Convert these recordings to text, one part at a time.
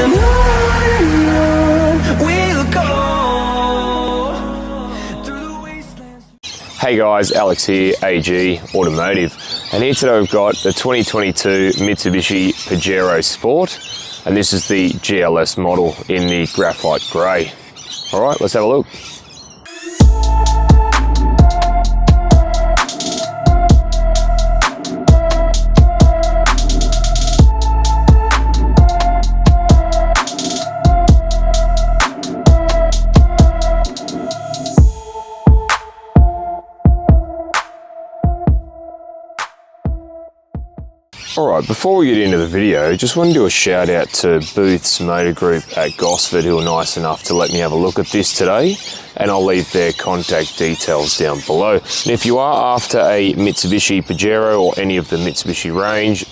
and on we'll go through the wastelands. Hey guys, Alex here, AG Automotive, and here today we've got the 2022 Mitsubishi Pajero Sport, and this is the GLS model in the graphite grey. Alright, let's have a look. Alright, before we get into the video, just want to do a shout out to Booth's Motor Group at Gosford, who were nice enough to let me have a look at this today, and I'll leave their contact details down below. And if you are after a Mitsubishi Pajero or any of the Mitsubishi range,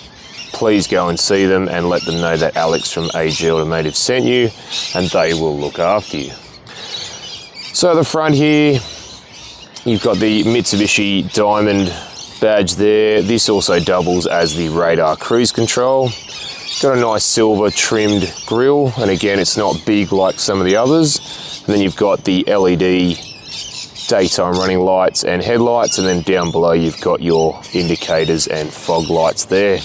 please go and see them and let them know that Alex from AG Automotive sent you, and they will look after you. So at the front here, you've got the Mitsubishi Diamond badge there. This also doubles as the radar cruise control. Got a nice silver trimmed grille, and again it's not big like some of the others. And then you've got the LED daytime running lights and headlights, and then down below you've got your indicators and fog lights there.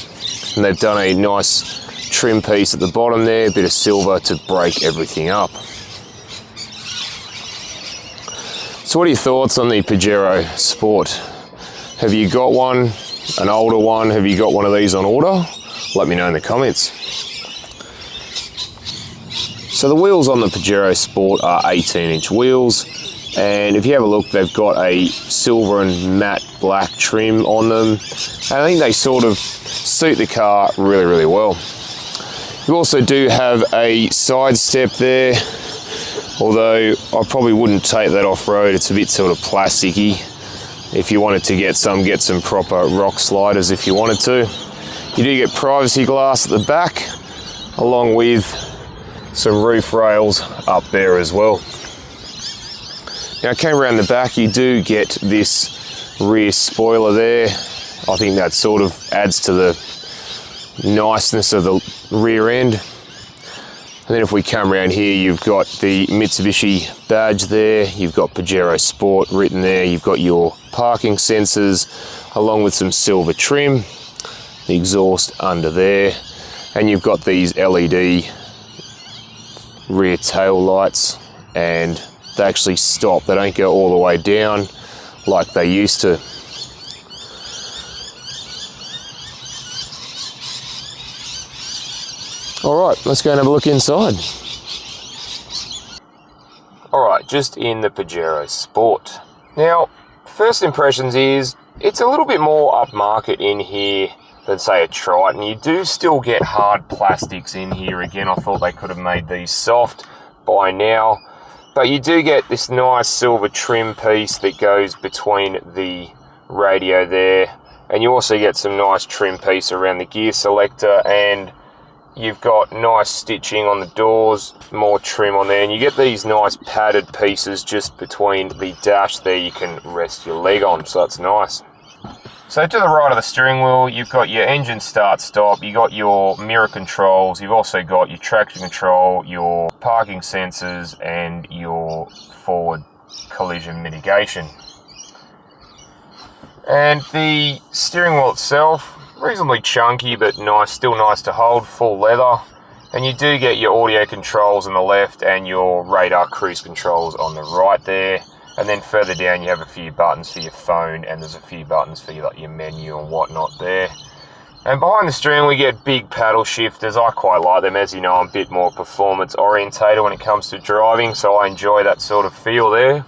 And they've done a nice trim piece at the bottom there, a bit of silver to break everything up. So what are your thoughts on the Pajero Sport? Have you got one, an older one? Have you got one of these on order? Let me know in the comments. So the wheels on the Pajero Sport are 18-inch wheels, and if you have a look, they've got a silver and matte black trim on them, and I think they sort of suit the car really, really well. You also do have a side step there, although I probably wouldn't take that off-road. It's a bit sort of plasticky. If you wanted to get some proper rock sliders if you wanted to. You do get privacy glass at the back, along with some roof rails up there as well. Now, I came around the back, you do get this rear spoiler there. I think that sort of adds to the niceness of the rear end. And then if we come around here, you've got the Mitsubishi badge there, you've got Pajero Sport written there, you've got your parking sensors along with some silver trim, the exhaust under there, and you've got these LED rear tail lights, and they actually stop. They don't go all the way down like they used to. Alright, let's go and have a look inside. Alright, just in the Pajero Sport. Now, first impressions is, it's a little bit more upmarket in here than say a Triton. You do still get hard plastics in here. Again, I thought they could have made these soft by now. But you do get this nice silver trim piece that goes between the radio there. And you also get some nice trim piece around the gear selector, and you've got nice stitching on the doors, more trim on there, and you get these nice padded pieces just between the dash there you can rest your leg on, so that's nice. So to the right of the steering wheel, you've got your engine start stop, you've got your mirror controls, you've also got your traction control, your parking sensors, and your forward collision mitigation. And the steering wheel itself, reasonably chunky but nice, still nice to hold, full leather. And you do get your audio controls on the left and your radar cruise controls on the right there. And then further down you have a few buttons for your phone, and there's a few buttons for your menu and whatnot there. And behind the steering we get big paddle shifters. I quite like them. As you know, I'm a bit more performance orientated when it comes to driving, so I enjoy that sort of feel there.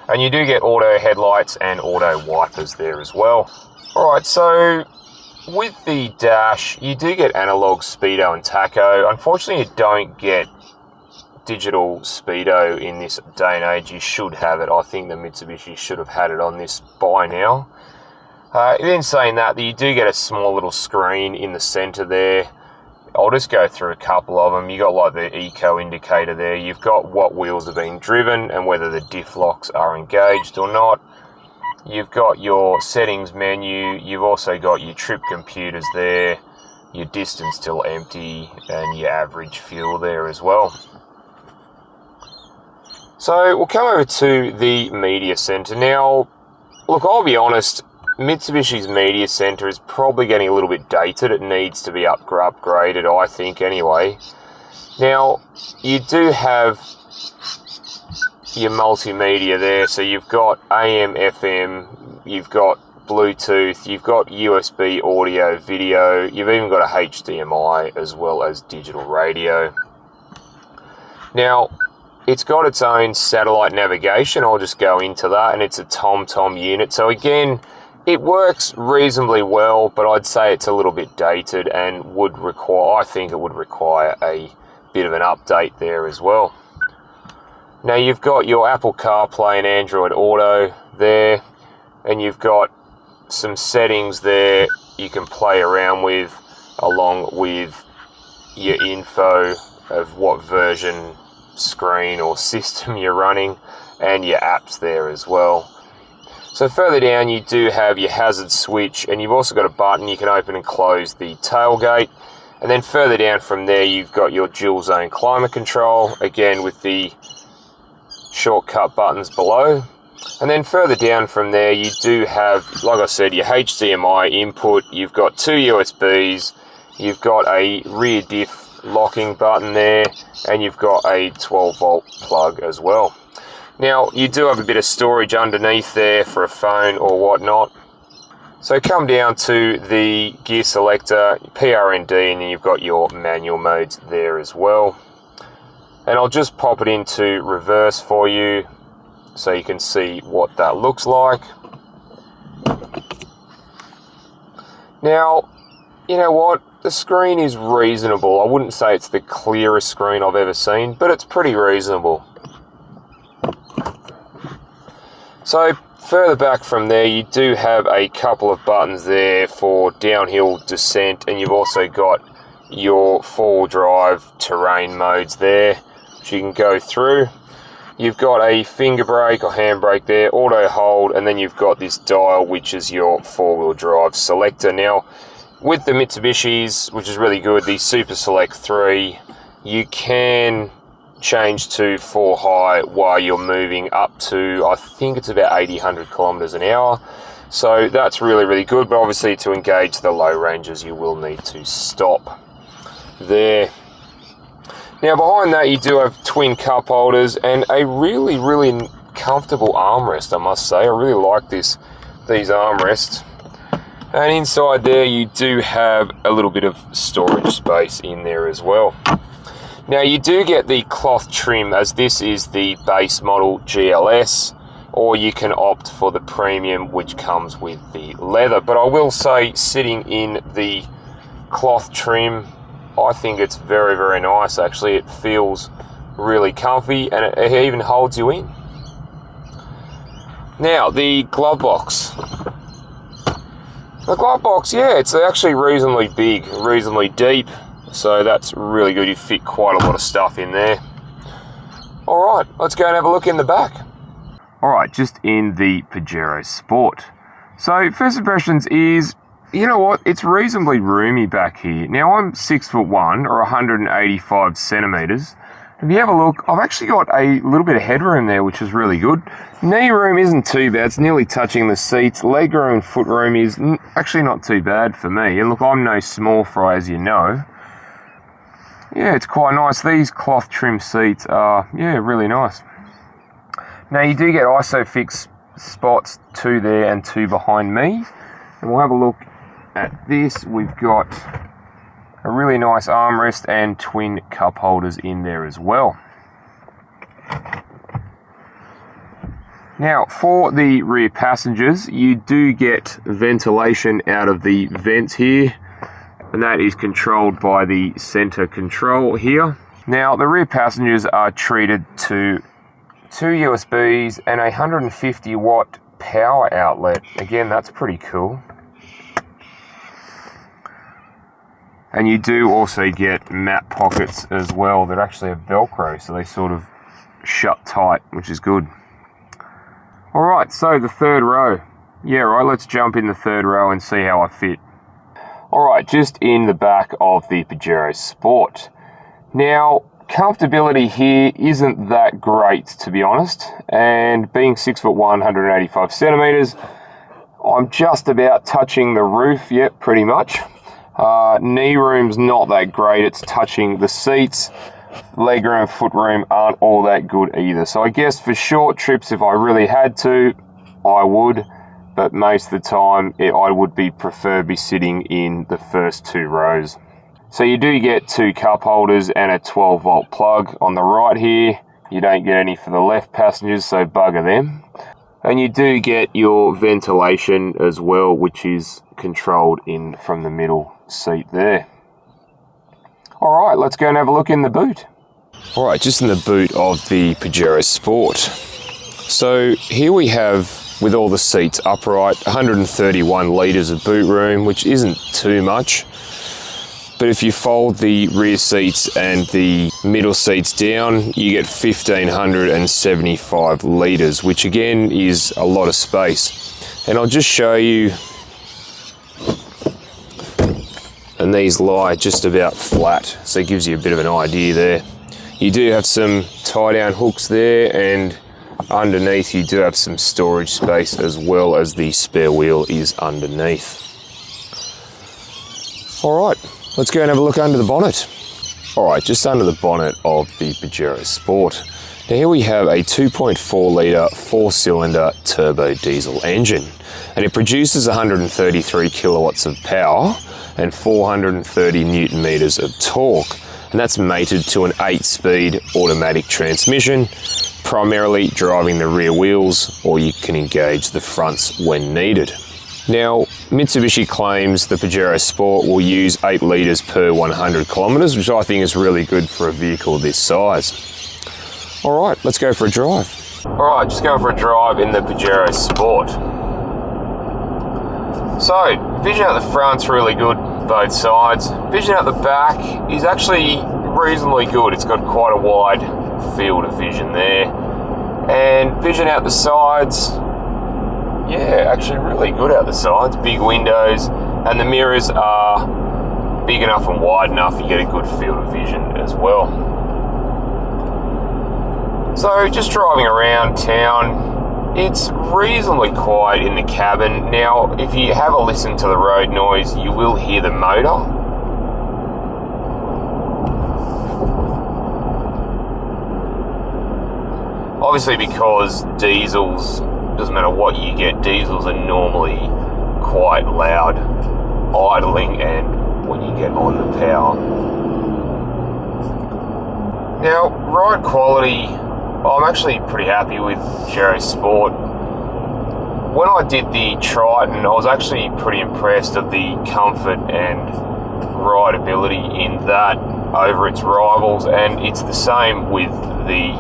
And you do get auto headlights and auto wipers there as well. Alright, so with the dash, you do get analog speedo and tacho. Unfortunately, you don't get digital speedo in this day and age. You should have it. I think the Mitsubishi should have had it on this by now. In saying that, you do get a small little screen in the center there. I'll just go through a couple of them. You got like the eco indicator there. You've got what wheels are being driven and whether the diff locks are engaged or not. You've got your settings menu. You've also got your trip computers there. your distance till empty, and your average fuel there as well. So we'll come over to the media center. Now, look, I'll be honest, Mitsubishi's media center is probably getting a little bit dated. It needs to be upgraded, I think, anyway. Now, you do have your multimedia there, so you've got AM, FM, you've got Bluetooth, you've got USB audio, video, you've even got a HDMI as well as digital radio. Now, it's got its own satellite navigation. I'll just go into that, and it's a TomTom unit. So again, it works reasonably well, but I'd say it's a little bit dated and I think it would require a bit of an update there as well. Now you've got your Apple CarPlay and Android Auto there, and you've got some settings there you can play around with, along with your info of what version screen or system you're running, and your apps there as well. So further down you do have your hazard switch, and you've also got a button you can open and close the tailgate. And then further down from there you've got your dual zone climate control, again with the shortcut buttons below. And then further down from there you do have, like I said, your HDMI input, you've got 2 USBs, you've got a rear diff locking button there, and you've got a 12 volt plug as well. Now you do have a bit of storage underneath there for a phone or whatnot. So come down to the gear selector, PRND, and then you've got your manual modes there as well. And I'll just pop it into reverse for you so you can see what that looks like. Now, you know what? The screen is reasonable. I wouldn't say it's the clearest screen I've ever seen, but it's pretty reasonable. So further back from there, you do have a couple of buttons there for downhill descent, and you've also got your four-wheel drive terrain modes there, which you can go through. You've got a finger brake or handbrake there, auto hold, and then you've got this dial, which is your four-wheel drive selector. Now, with the Mitsubishis, which is really good, the Super Select 3, you can change to 4 high while you're moving up to, I think it's about 100 kilometers an hour. So that's really, really good, but obviously to engage the low ranges, you will need to stop there. Now behind that, you do have twin cup holders and a really, really comfortable armrest, I must say. I really like these armrests. And inside there, you do have a little bit of storage space in there as well. Now you do get the cloth trim, as this is the base model GLS, or you can opt for the premium, which comes with the leather. But I will say, sitting in the cloth trim, I think it's very, very nice actually. It feels really comfy, and it even holds you in. Now the glove box. The glove box, yeah, it's actually reasonably big, reasonably deep. So that's really good. You fit quite a lot of stuff in there. Alright, let's go and have a look in the back. Alright, just in the Pajero Sport. So first impressions is, you know what, it's reasonably roomy back here. Now I'm 6'1" or 185 centimeters. If you have a look, I've actually got a little bit of headroom there, which is really good. Knee room isn't too bad, it's nearly touching the seats. Leg room and foot room is actually not too bad for me. And look, I'm no small fry, as you know. Yeah, it's quite nice. These cloth trim seats are, yeah, really nice. Now you do get ISOFIX spots, 2 there and 2 behind me. And we'll have a look at this. We've got a really nice armrest and twin cup holders in there as well. Now for the rear passengers, you do get ventilation out of the vents here, and that is controlled by the center control here. Now the rear passengers are treated to 2 USBs and a 150 watt power outlet. Again, that's pretty cool. And you do also get mat pockets as well that actually have Velcro, so they sort of shut tight, which is good. Alright, so the third row. Yeah, right, let's jump in the third row and see how I fit. Alright, just in the back of the Pajero Sport. Now, comfortability here isn't that great, to be honest, and being 6'1", 185 centimeters, I'm just about touching the roof, yep, pretty much. Knee room's not that great, it's touching the seats. Leg room, foot room aren't all that good either. So I guess for short trips, if I really had to, I would, but most of the time, I would prefer be sitting in the first 2 rows. So you do get 2 cup holders and a 12-volt plug on the right here. You don't get any for the left passengers, so bugger them. And you do get your ventilation as well, which is controlled in from the middle seat there. All right, let's go and have a look in the boot. All right, just in the boot of the Pajero Sport. So here we have, with all the seats upright, 131 litres of boot room, which isn't too much. But if you fold the rear seats and the middle seats down, you get 1,575 litres, which again is a lot of space. And I'll just show you, and these lie just about flat, so it gives you a bit of an idea there. You do have some tie-down hooks there, and underneath you do have some storage space as well as the spare wheel is underneath. All right. Let's go and have a look under the bonnet. All right, just under the bonnet of the Pajero Sport. Now here we have a 2.4 litre 4-cylinder turbo diesel engine, and it produces 133 kilowatts of power and 430 newton meters of torque, and that's mated to an 8-speed automatic transmission, primarily driving the rear wheels, or you can engage the fronts when needed. Now, Mitsubishi claims the Pajero Sport will use 8 litres per 100 kilometres, which I think is really good for a vehicle this size. All right, let's go for a drive. All right, just going for a drive in the Pajero Sport. So, vision out the front's really good, both sides. Vision out the back is actually reasonably good. It's got quite a wide field of vision there. And vision out the sides, yeah, actually really good out the sides. Big windows, and the mirrors are big enough and wide enough you get a good field of vision as well. So just driving around town, it's reasonably quiet in the cabin. Now, if you have a listen to the road noise, you will hear the motor. Obviously, because diesels, doesn't matter what you get, diesels are normally quite loud idling and when you get on the power. Now, ride quality, I'm actually pretty happy with Pajero Sport. When I did the Triton, I was actually pretty impressed of the comfort and rideability in that over its rivals, and it's the same with the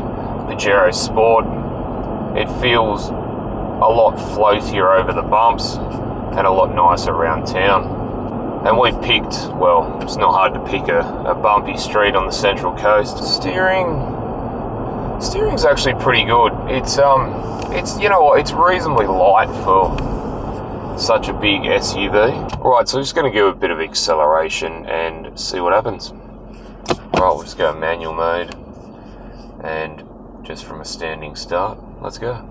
Pajero Sport. It feels a lot floatier over the bumps and a lot nicer around town. And we've picked, well, it's not hard to pick a bumpy street on the Central Coast. Steering's actually pretty good. It's you know what, it's reasonably light for such a big SUV. Right, so I'm just going to give a bit of acceleration and see what happens. Right, we'll just go manual mode and just from a standing start. Let's go.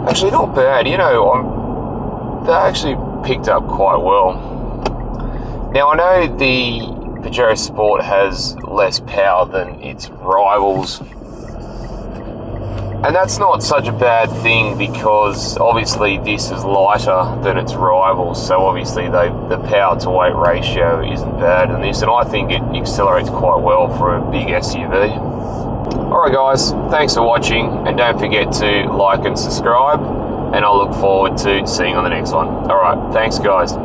Actually, not bad. You know, they actually picked up quite well. Now, I know the Pajero Sport has less power than its rivals, and that's not such a bad thing because obviously this is lighter than its rivals, so obviously the power to weight ratio isn't bad in this, and I think it accelerates quite well for a big SUV. Alright guys, thanks for watching, and don't forget to like and subscribe, and I'll look forward to seeing you on the next one. Alright, thanks guys.